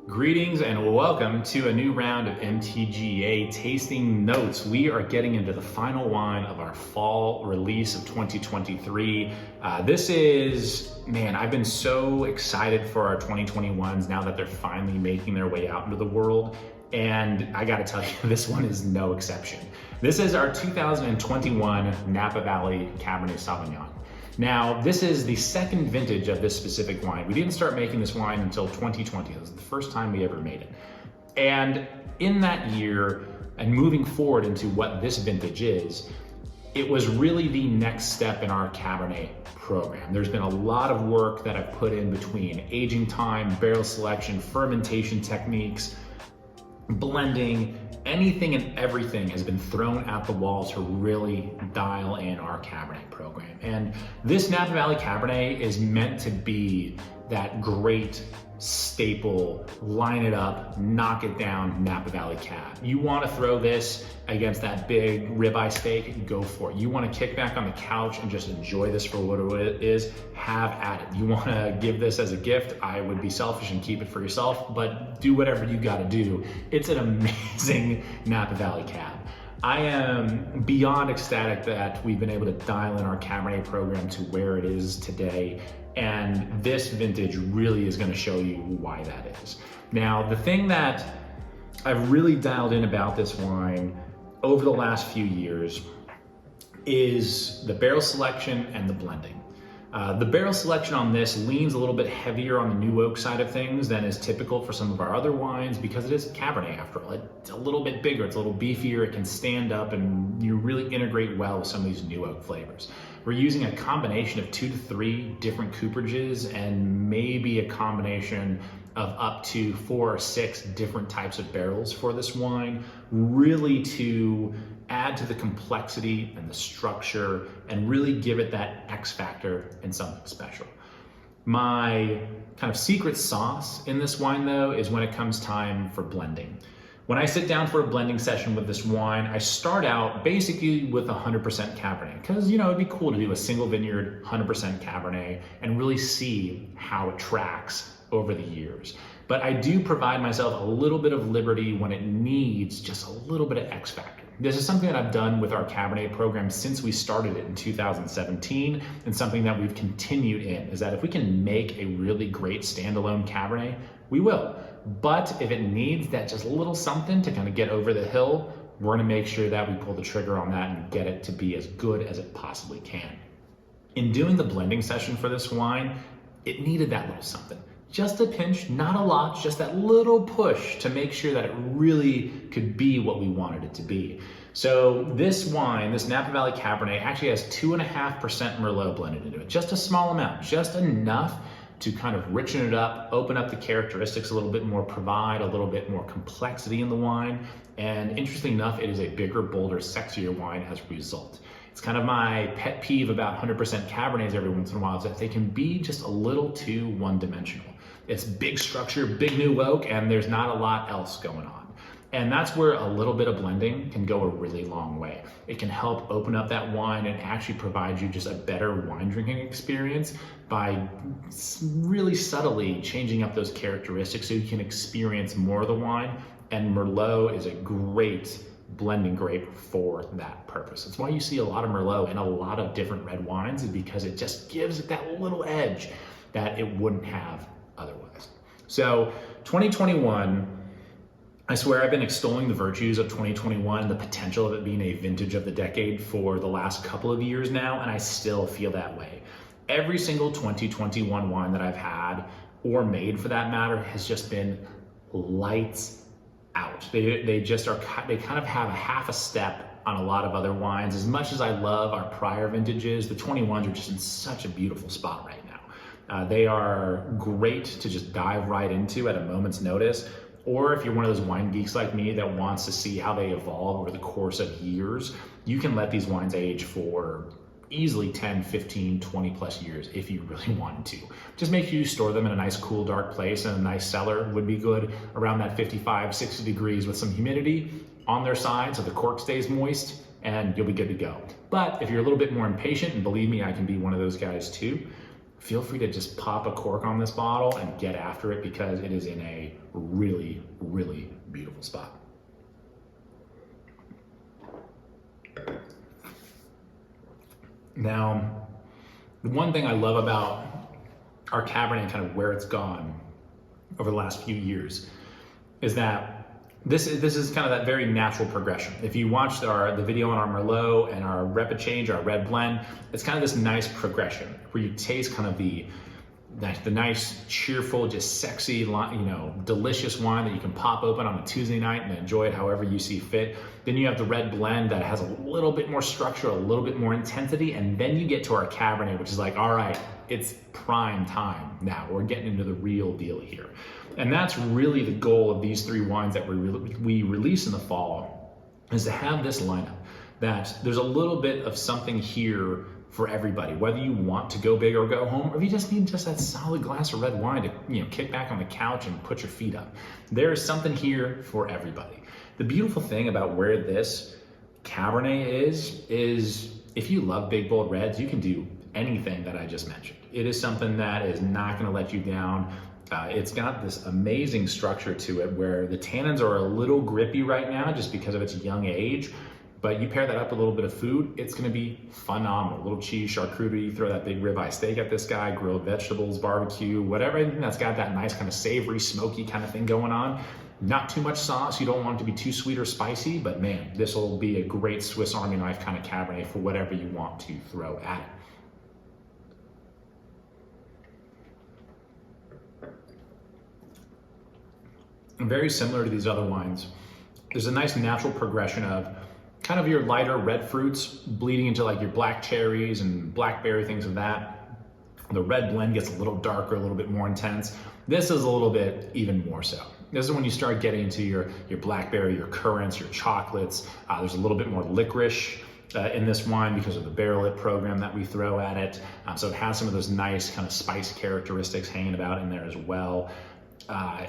Greetings and welcome to a new round of MTGA tasting notes. We are getting into the final wine of our fall release of 2023. I've been so excited for our 2021s now that they're finally making their way out into the world. And I gotta tell you, this one is no exception. This is our 2021 Napa Valley Cabernet Sauvignon. Now, this is the second vintage of this specific wine. We didn't start making this wine until 2020. It was the first time we ever made it. And in that year, and moving forward into what this vintage is, it was really the next step in our Cabernet program. There's been a lot of work that I've put in between aging time, barrel selection, fermentation techniques, blending. Anything and everything has been thrown at the wall to really dial in our Cabernet program. And this Napa Valley Cabernet is meant to be that great staple, line it up, knock it down Napa Valley Cab. You want to throw this against that big ribeye steak, go for it. You want to kick back on the couch and just enjoy this for what it is, have at it. You want to give this as a gift, I would be selfish and keep it for yourself, but do whatever you got to do. It's an amazing Napa Valley Cab. I am beyond ecstatic that we've been able to dial in our Cabernet program to where it is today. And this vintage really is going to show you why that is. Now, the thing that I've really dialed in about this wine over the last few years is the barrel selection and the blending. The barrel selection on this leans a little bit heavier on the new oak side of things than is typical for some of our other wines because it is Cabernet after all. It's a little bit bigger, it's a little beefier, it can stand up and you really integrate well with some of these new oak flavors. We're using a combination of 2 to 3 different cooperages and maybe a combination of up to 4 or 6 different types of barrels for this wine, really to add to the complexity and the structure and really give it that X factor and something special. My kind of secret sauce in this wine though is when it comes time for blending. When I sit down for a blending session with this wine, I start out basically with 100% Cabernet because, it'd be cool to do a single vineyard 100% Cabernet and really see how it tracks over the years. But I do provide myself a little bit of liberty when it needs just a little bit of X factor. This is something that I've done with our Cabernet program since we started it in 2017, and something that we've continued in, is that if we can make a really great standalone Cabernet, we will. But if it needs that just little something to kind of get over the hill, we're gonna make sure that we pull the trigger on that and get it to be as good as it possibly can. In doing the blending session for this wine, it needed that little something. Just a pinch, not a lot, just that little push to make sure that it really could be what we wanted it to be. So this wine, this Napa Valley Cabernet, actually has 2.5% Merlot blended into it. Just a small amount, just enough to kind of richen it up, open up the characteristics a little bit more, provide a little bit more complexity in the wine. And interestingly enough, it is a bigger, bolder, sexier wine as a result. It's kind of my pet peeve about 100% Cabernets every once in a while is that they can be just a little too one-dimensional. It's big structure, big new oak, and there's not a lot else going on. And that's where a little bit of blending can go a really long way. It can help open up that wine and actually provide you just a better wine drinking experience by really subtly changing up those characteristics so you can experience more of the wine. And Merlot is a great blending grape for that purpose. That's why you see a lot of Merlot in a lot of different red wines, is because it just gives it that little edge that it wouldn't have otherwise. So 2021, I swear I've been extolling the virtues of 2021, the potential of it being a vintage of the decade for the last couple of years now, and I still feel that way. Every single 2021 wine that I've had, or made for that matter, has just been lights out. They kind of have a half a step on a lot of other wines. As much as I love our prior vintages, the 21s are just in such a beautiful spot right now. They are great to just dive right into at a moment's notice. Or if you're one of those wine geeks like me that wants to see how they evolve over the course of years, you can let these wines age for easily 10, 15, 20 plus years if you really wanted to. Just make sure you store them in a nice, cool, dark place, and a nice cellar would be good around that 55, 60 degrees with some humidity on their side so the cork stays moist, and you'll be good to go. But if you're a little bit more impatient, and believe me, I can be one of those guys too, feel free to just pop a cork on this bottle and get after it, because it is in a really, really beautiful spot. Now, the one thing I love about our Cabernet, kind of where it's gone over the last few years, is that this is kind of that very natural progression. If you watched the video on our Merlot and our Rapid Change, our red blend, it's kind of this nice progression where you taste kind of the nice, cheerful, just sexy, delicious wine that you can pop open on a Tuesday night and enjoy it however you see fit. Then you have the red blend that has a little bit more structure, a little bit more intensity, and then you get to our Cabernet, which is like, all right, it's prime time now. We're getting into the real deal here. And that's really the goal of these 3 wines that we release in the fall, is to have this lineup, that there's a little bit of something here for everybody, whether you want to go big or go home, or if you just need just that solid glass of red wine to kick back on the couch and put your feet up. There is something here for everybody. The beautiful thing about where this Cabernet is if you love big, bold reds, you can do anything that I just mentioned. It is something that is not gonna let you down. It's got this amazing structure to it where the tannins are a little grippy right now just because of its young age, but you pair that up with a little bit of food, it's gonna be phenomenal. A little cheese, charcuterie, throw that big ribeye steak at this guy, grilled vegetables, barbecue, whatever, anything that's got that nice kind of savory, smoky kind of thing going on. Not too much sauce, you don't want it to be too sweet or spicy, but man, this will be a great Swiss Army knife kind of Cabernet for whatever you want to throw at it. And very similar to these other wines, there's a nice natural progression of kind of your lighter red fruits bleeding into like your black cherries and blackberry, things of that. The red blend gets a little darker, a little bit more intense. This is a little bit even more so. This is when you start getting into your blackberry, your currants, your chocolates. There's a little bit more licorice in this wine because of the barrel-lit program that we throw at it. So it has some of those nice kind of spice characteristics hanging about in there as well.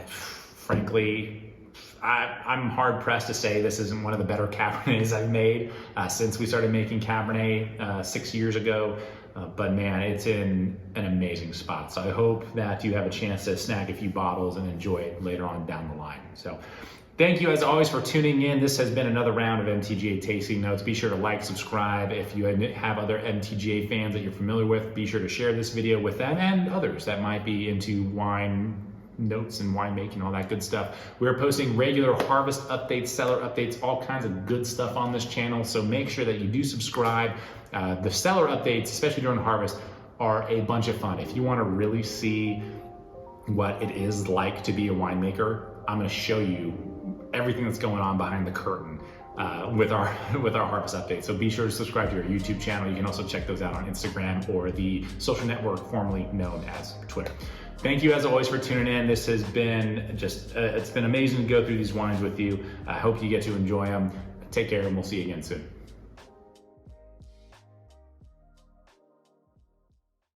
Frankly, I'm hard pressed to say this isn't one of the better Cabernets I've made since we started making Cabernet 6 years ago. But man, it's in an amazing spot. So I hope that you have a chance to snag a few bottles and enjoy it later on down the line. So thank you as always for tuning in. This has been another round of MTGA Tasting Notes. Be sure to like, subscribe. If you have other MTGA fans that you're familiar with, be sure to share this video with them and others that might be into wine notes and winemaking, all that good stuff. We're posting regular harvest updates, cellar updates, all kinds of good stuff on this channel. So make sure that you do subscribe. The cellar updates, especially during harvest, are a bunch of fun. If you want to really see what it is like to be a winemaker, I'm going to show you everything that's going on behind the curtain with our harvest updates. So be sure to subscribe to our YouTube channel. You can also check those out on Instagram or the social network formerly known as Twitter. Thank you as always for tuning in. This has been just, it's been amazing to go through these wines with you. I hope you get to enjoy them. Take care and we'll see you again soon.